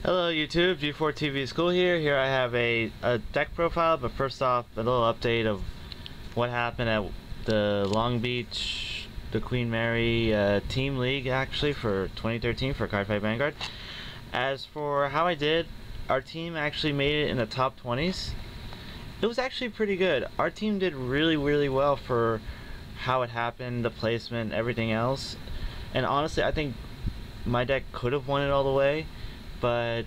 Hello YouTube, G4TV School here. Here I have a deck profile, but first off, a little update of what happened at the Long Beach, the Queen Mary Team League actually for 2013 for Cardfight Vanguard. As for how I did, our team actually made it in the top 20s. It was actually pretty good. Our team did really well for how it happened, the placement, everything else. And honestly, I think my deck could have won it all the way. But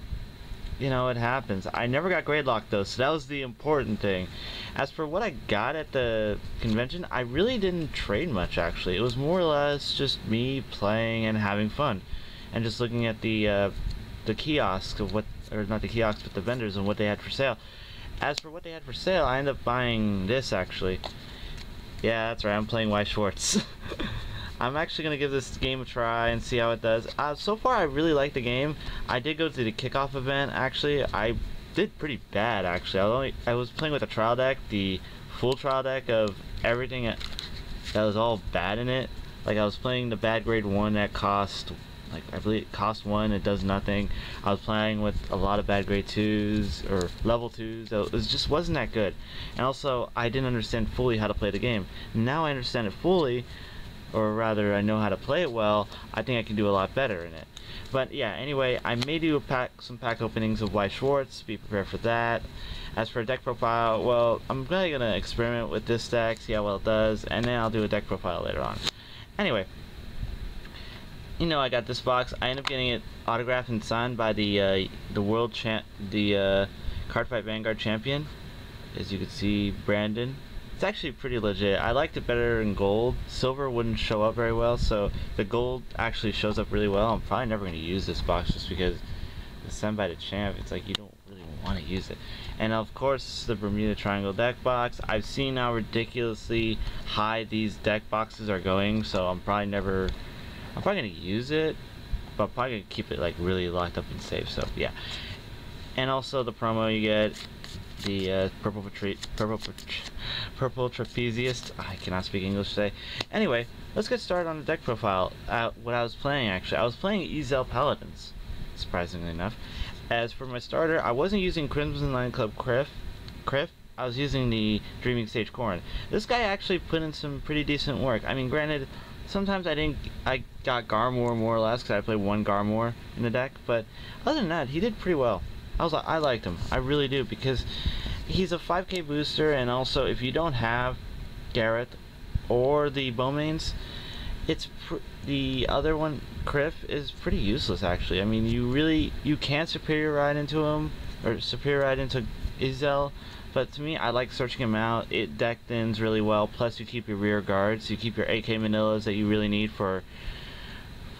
you know, it happens. I never got grade locked though, so that was the important thing. As for what I got at the convention, I really didn't trade much actually. It was more or less just me playing and having fun, and just looking at the kiosks of what, or not the kiosks, but the vendors and what they had for sale. As for what they had for sale, I ended up buying this actually. Yeah, that's right. I'm playing Weiss Shwartz. I'm actually going to give this game a try and see how it does. So far, I really like the game. I did go to the kickoff event, actually. I did pretty bad, actually. I was playing with a trial deck, the full trial deck of everything that was all bad in it. Like, I was playing the bad grade 1 that cost, like, I believe it cost 1, it does nothing. I was playing with a lot of bad grade 2s, or level 2s, so it just wasn't that good. And also, I didn't understand fully how to play the game. Now I understand it fully, or rather I know how to play it well. I think I can do a lot better in it. But yeah, anyway, I may do some pack openings of Weiss Shwartz, be prepared for that. As for a deck profile, well, I'm really going to experiment with this deck, see how well it does, and then I'll do a deck profile later on. Anyway, you know, I got this box. I ended up getting it autographed and signed by the Cardfight Vanguard champion. As you can see, Brandon. It's actually pretty legit. I liked it better in gold. Silver wouldn't show up very well, so the gold actually shows up really well. I'm probably never going to use this box just because it's sent by the champ. It's like you don't really want to use it. And of course, the Bermuda Triangle deck box. I've seen how ridiculously high these deck boxes are going, so I'm probably going to use it, but I'm probably going to keep it like really locked up and safe, so yeah. And also the promo you get, the purple trapezius. I cannot speak English today. Anyway, let's get started on the deck profile. What I was playing actually, I was playing Ezel Paladins, surprisingly enough. As for my starter, I wasn't using Crimson Lion Club Criff. I was using the Dreaming Sage Corn. This guy actually put in some pretty decent work. I mean, granted, sometimes I got Garmor more or less because I played one Garmor in the deck, but other than that, he did pretty well. I liked him. I really do, because he's a 5k booster, and also if you don't have Garrett or the Bowmains, the other one, Criff, is pretty useless actually. I mean, you can superior ride into him, or superior ride into Ezel, but to me, I like searching him out. It deck thins really well, plus you keep your rear guards, you keep your AK Manillas that you really need for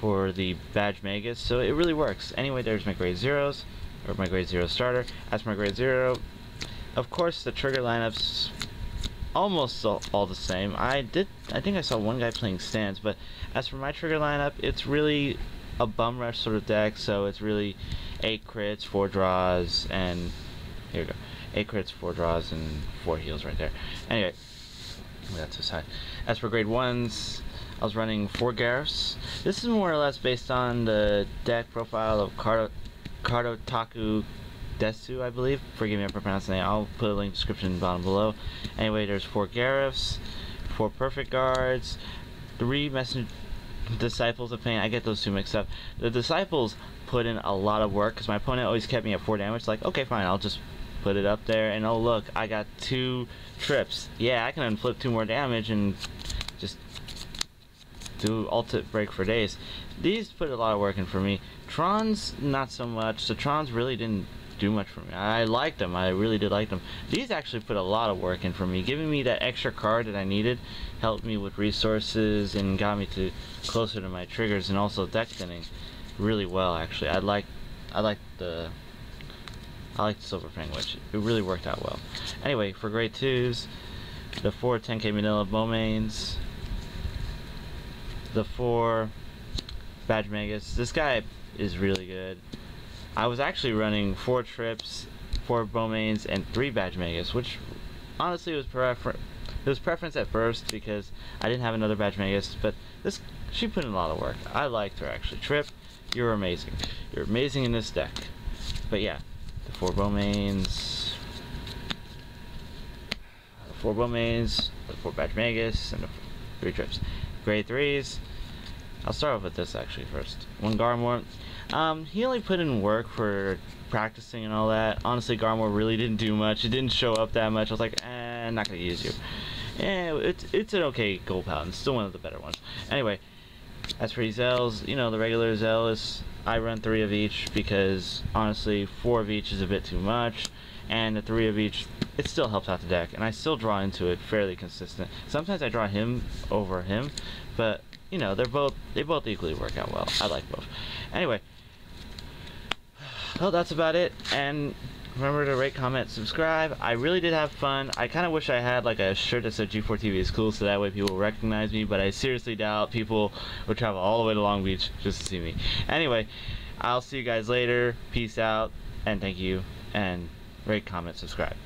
the Badge Magus, so it really works. Anyway, there's my grade 0s. Or my grade 0 starter. As my grade 0, of course the trigger lineup's almost all the same. I think I saw one guy playing stands, but as for my trigger lineup, it's really a bum rush sort of deck, so it's really 8 crits, 4 draws, and here we go. 8 crits, 4 draws, and 4 heals right there. Anyway, that's the side. As for grade 1s, I was running 4 Gareths. This is more or less based on the deck profile of Karotaku Desu, I believe. Forgive me if I pronounce the name. I'll put a link in the description bottom below. Anyway, there's 4 Gareths, 4 Perfect Guards, 3 Messenger Disciples of Pain. I get those two mixed up. The Disciples put in a lot of work because my opponent always kept me at 4 damage. Like, okay, fine, I'll just put it up there, and oh look, I got 2 trips. Yeah, I can unflip 2 more damage and just do ultimate break for days. These put a lot of work in for me. Trons, not so much. The Trons really didn't do much for me. I liked them. I really did like them. These actually put a lot of work in for me, giving me that extra card that I needed, helped me with resources, and got me closer to my triggers, and also deck thinning really well. Actually, I like the Silver Fang Witch. It really worked out well. Anyway, for grade 2s, the 4 10k Manila Bowmains, the 4 Badge Magus. This guy is really good. I was actually running 4 trips, 4 Bowmains, and 3 Badge Magus, which honestly was preference at first because I didn't have another Badge Magus, but she put in a lot of work. I liked her actually. Trip, you're amazing. You're amazing in this deck. But yeah, the 4 bow mains, the 4 badge magus, and the 3 trips. Grade 3s. I'll start off with this actually first. 1 Garmor. He only put in work for practicing and all that. Honestly, Garmor really didn't do much. It didn't show up that much. I was like, I'm not gonna use you. It's an okay gold paladin. Still one of the better ones. Anyway, as for these Zels, you know, the regular Zealous, I run 3 of each because honestly 4 of each is a bit too much, and the 3 of each, it still helps out the deck, and I still draw into it fairly consistent. Sometimes I draw him over him, but you know, they both equally work out well. I like both. Anyway, well, that's about it, and remember to rate, comment, subscribe. I really did have fun. I kind of wish I had like a shirt that said G4TV is cool, so that way people recognize me, but I seriously doubt people would travel all the way to Long Beach just to see me. Anyway, I'll see you guys later. Peace out, and thank you, and rate, comment, subscribe.